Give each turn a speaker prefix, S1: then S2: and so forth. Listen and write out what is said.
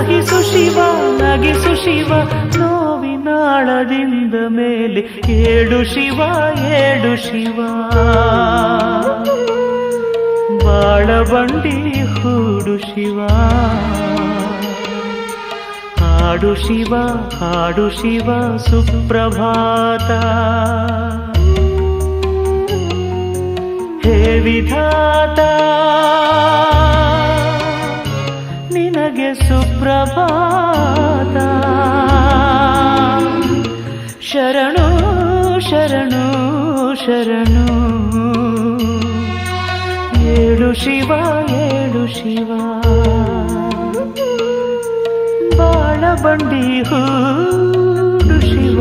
S1: ಸಹಿಸು ಶಿವ ನಗಿಸು ಶಿವ ನೋವಿನಾಳದಿಂದ ಮೇಲೆ ಏಳು ಶಿವ ಏಳು ಶಿವ ಬಾಳಬಂಡಿ ಹೂಡು ಶಿವ ಹಾಡು ಶಿವ ಹಾಡು ಶಿವ ಸುಪ್ರಭಾತ ಹೇ ವಿಧಾತ ನಿನಗೆ ಸುಪ್ರಭಾತ ಶರಣು ಶರಣು ಶರಣು ಏಳು ಶಿವ ಏಳು ಶಿವ ಬಾಳಬಂಡಿ ಹೂಡು ಶಿವ